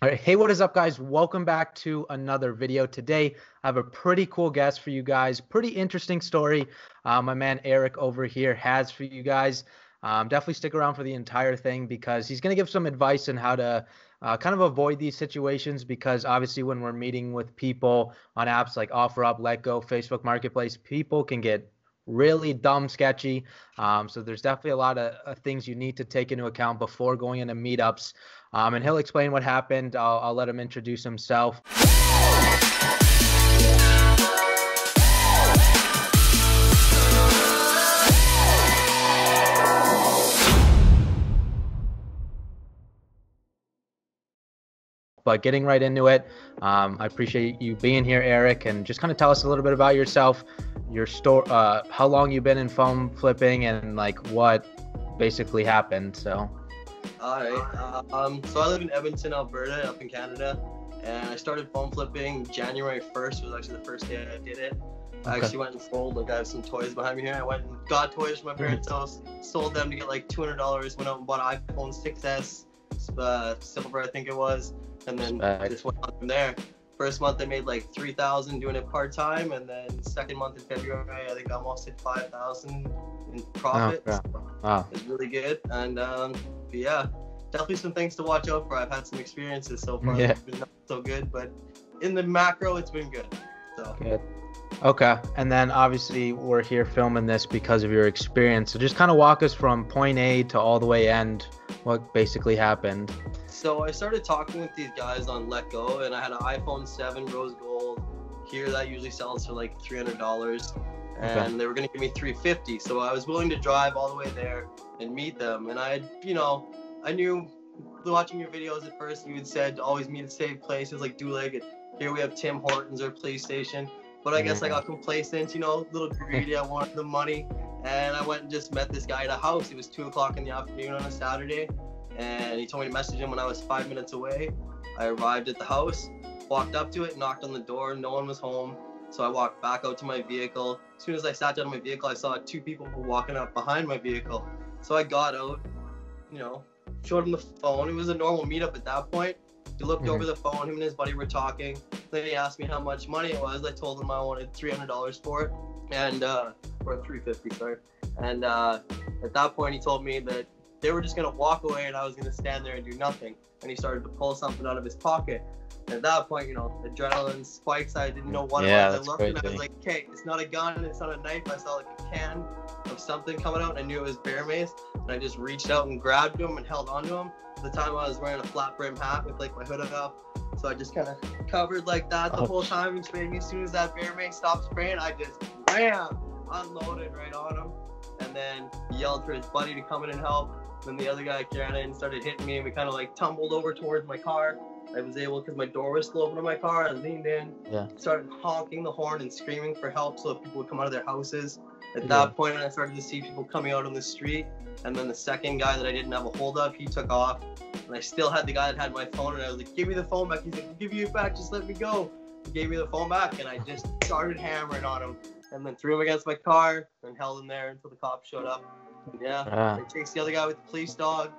All right, hey, what is up, guys? Welcome back to another video. Today, I have a pretty cool guest for you guys. Pretty interesting story my man Erik over here has for you guys. Definitely stick around for the entire thing because he's going to give some advice on how to kind of avoid these situations, because obviously when we're meeting with people on apps like OfferUp, LetGo, Facebook Marketplace, people can get really dumb sketchy. So there's definitely a lot of things you need to take into account before going into meetups. And he'll explain what happened. I'll let him introduce himself. But getting right into it, I appreciate you being here, Erik, and just kind of tell us a little bit about yourself, your story, how long you've been in phone flipping, and like what basically happened. So. All right. So I live in Edmonton, Alberta, up in Canada, and I started phone flipping January 1st. Was actually the first day I did it. I actually went and sold. Like, I have some toys behind me here. I went and got toys from my parents' house, sold them to get like $200. Went out and bought an iPhone 6s, silver, I think it was, and then just went on from there. First month I made like $3,000 doing it part time, and then second month in February I think I almost hit $5,000 in profit. Oh, wow. It's really good, and but yeah, definitely some things to watch out for. I've had some experiences so far that have been not so good, but in the macro it's been good. So good. Okay, and then obviously we're here filming this because of your experience. So just kind of walk us from point A to all the way end. What basically happened? So I started talking with these guys on LetGo, and I had an iPhone 7 rose gold here that usually sells for like $300, and they were going to give me $350. So I was willing to drive all the way there and meet them. And I knew watching your videos at first, you had said always meet at safe places like Duleg. Here we have Tim Hortons or PlayStation. But I guess I got complacent, a little greedy. I wanted the money. And I went and just met this guy at a house. It was 2 o'clock in the afternoon on a Saturday. And he told me to message him when I was 5 minutes away. I arrived at the house, walked up to it, knocked on the door. No one was home. So I walked back out to my vehicle. As soon as I sat down in my vehicle, I saw two people walking up behind my vehicle. So I got out, showed him the phone. It was a normal meetup at that point. He looked over the phone. Him and his buddy were talking. Then he asked me how much money it was. I told him I wanted $300 for it, and or $350, sorry. And at that point, he told me that they were just gonna walk away, and I was gonna stand there and do nothing. And he started to pull something out of his pocket. And at that point, adrenaline spikes. I didn't know what it was. I looked and I was like, okay, it's not a gun, it's not a knife. I saw like a can of something coming out, and I knew it was bear mace. And I just reached out and grabbed him and held onto him. At the time, I was wearing a flat brim hat with like my hood up. So I just kind of covered like that the whole time and sprayed me. As soon as that bear mace stopped spraying, I just bam, unloaded right on him. And then he yelled for his buddy to come in and help. Then the other guy ran in and started hitting me, and we kind of like tumbled over towards my car. I was able, because my door was still open to my car, I leaned in, started honking the horn and screaming for help so that people would come out of their houses. At that point, I started to see people coming out on the street. And then the second guy that I didn't have a hold of, he took off. And I still had the guy that had my phone, and I was like, give me the phone back. He's like, I'll give you it back, just let me go. He gave me the phone back, and I just started hammering on him. And then threw him against my car and held him there until the cops showed up. And they chased the other guy with the police dog.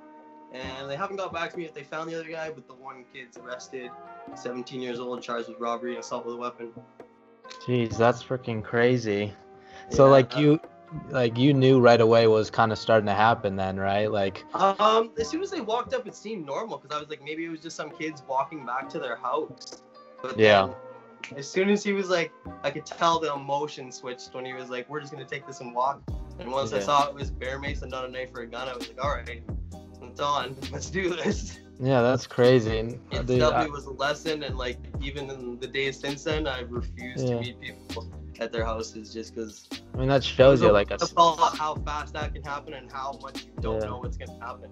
And they haven't got back to me if they found the other guy, but the one kid's arrested, 17 years old, charged with robbery and assault with a weapon. Jeez, that's freaking crazy. So you knew right away what was kind of starting to happen then, right? Like as soon as they walked up, it seemed normal, because I was like, maybe it was just some kids walking back to their house. But then, as soon as he was like, I could tell the emotion switched when he was like, we're just gonna take this and walk. And once I saw it was bear mace and not a knife or a gun, I was like, all right, it's on, let's do this. Yeah, that's crazy. And it definitely was a lesson, and like even in the days since then, I've refused to meet people at their houses just because. I mean, that shows you like how fast that can happen and how much you don't know what's gonna happen.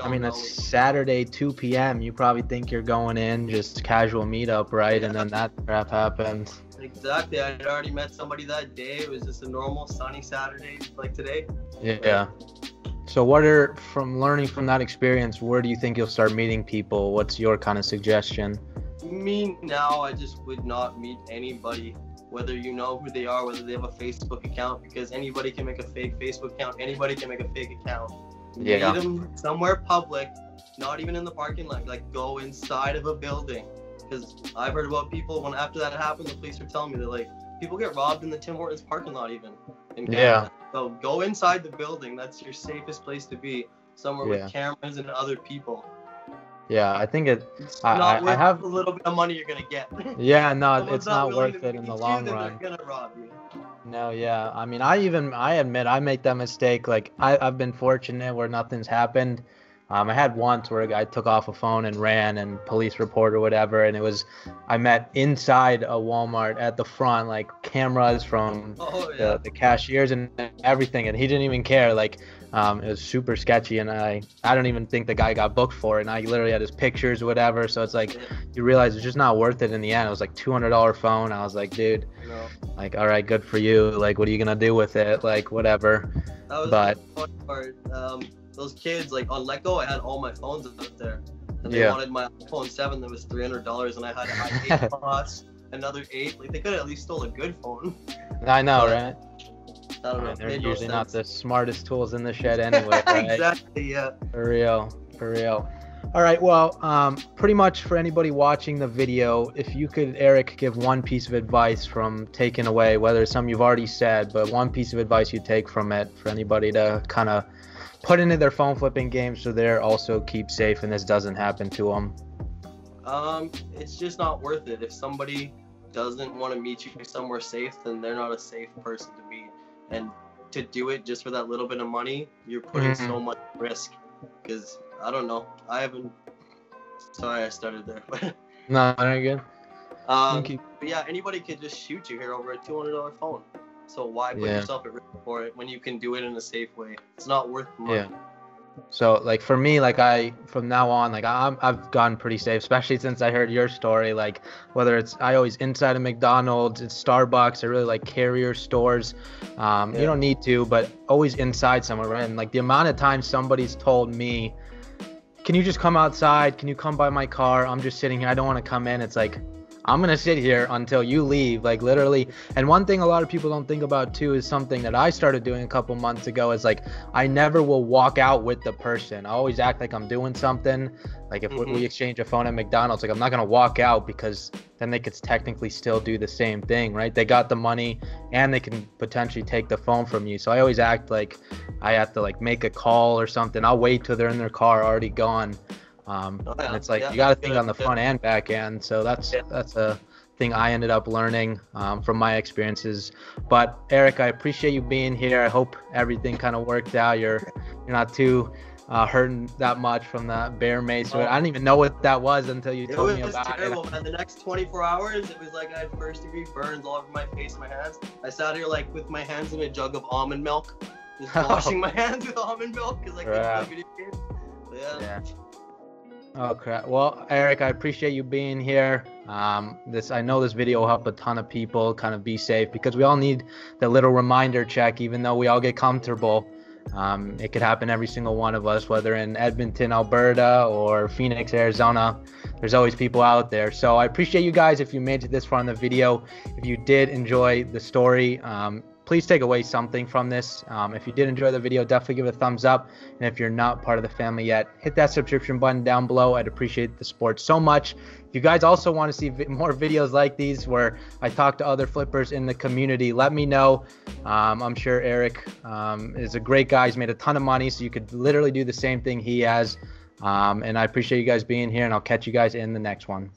I mean, it's Saturday 2 p.m. You probably think you're going in just casual meetup, right? And then that crap happens. Exactly. I had already met somebody that day. It was just a normal sunny Saturday like today. Yeah. So from learning from that experience, where do you think you'll start meeting people? What's your kind of suggestion? Me now, I just would not meet anybody, whether you know who they are, whether they have a Facebook account, because anybody can make a fake Facebook account. Anybody can make a fake account. Yeah. Meet them somewhere public, not even in the parking lot. Like, go inside of a building. Because I've heard about people when after that happened, the police were telling me that like people get robbed in the Tim Hortons parking lot even in Canada. Yeah. So go inside the building. That's your safest place to be. Somewhere Yeah. with cameras and other people. Yeah, I think It's not worth I have a little bit of money you're gonna get. yeah, no, Someone's it's not willing worth to it in the meet long you, then run. they're gonna rob you. No, yeah. I mean, I admit I make that mistake. Like I've been fortunate where nothing's happened. I had once where a guy took off a phone and ran and police report or whatever, and I met inside a Walmart at the front, like cameras from the cashiers and everything, and he didn't even care. Like it was super sketchy, and I don't even think the guy got booked for it, and I literally had his pictures or whatever. So it's like you realize it's just not worth it in the end. It was like $200 phone. I was like, dude, like, all right, good for you. Like, what are you gonna do with it? Like, whatever. That was but the fun part. Those kids, like on LetGo, I had all my phones up there, and they wanted my iPhone 7 that was $300, and I had 8 plus, another 8. Like, they could have at least stole a good phone. I know, right? I don't know. They're usually not the smartest tools in the shed anyway, right? Exactly, yeah. For real. All right, well, pretty much for anybody watching the video, if you could, Erik, give one piece of advice from taking away, whether it's something you've already said, but one piece of advice you take from it for anybody to kind of put into their phone flipping game so they're also keep safe and this doesn't happen to them. It's just not worth it. If somebody doesn't want to meet you somewhere safe, then they're not a safe person to meet. And to do it just for that little bit of money, you're putting so much risk. Because I don't know, sorry I started there. No, very good. But yeah, anybody could just shoot you here over a $200 phone. So why put yourself at risk for it when you can do it in a safe way? It's not worth the money. Yeah. So like for me, like from now on, like I've gotten pretty safe, especially since I heard your story. Like whether I always inside a McDonald's, it's Starbucks, I really like carrier stores. You don't need to, but always inside somewhere, right? And like the amount of times somebody's told me, can you just come outside? Can you come by my car? I'm just sitting here. I don't want to come in. It's like, I'm going to sit here until you leave, like literally. And one thing a lot of people don't think about too is something that I started doing a couple months ago is like, I never will walk out with the person. I always act like I'm doing something. Like if we exchange a phone at McDonald's, like I'm not going to walk out because then they could technically still do the same thing, right? They got the money and they can potentially take the phone from you. So I always act like I have to like make a call or something. I'll wait till they're in their car already gone. And it's like you got to think on the front and back end. So that's a thing I ended up learning from my experiences. But Erik, I appreciate you being here. I hope everything kind of worked out. You're not too hurting that much from the bear mace. I didn't even know what that was until you told me about it. Terrible, man. The next 24 hours, it was like I had first-degree burns all over my face and my hands. I sat here like with my hands in a jug of almond milk, just washing my hands with almond milk because I couldn't play video games. Yeah. Oh crap. Well, Erik, I appreciate you being here. I know this video will help a ton of people kind of be safe because we all need the little reminder check, even though we all get comfortable. It could happen every single one of us, whether in Edmonton, Alberta or Phoenix, Arizona. There's always people out there. So I appreciate you guys if you made it this far in the video. If you did enjoy the story, please take away something from this. If you did enjoy the video, definitely give it a thumbs up. And if you're not part of the family yet, hit that subscription button down below. I'd appreciate the support so much. If you guys also want to see more videos like these where I talk to other flippers in the community, let me know. I'm sure Erik is a great guy. He's made a ton of money, so you could literally do the same thing he has. And I appreciate you guys being here, and I'll catch you guys in the next one.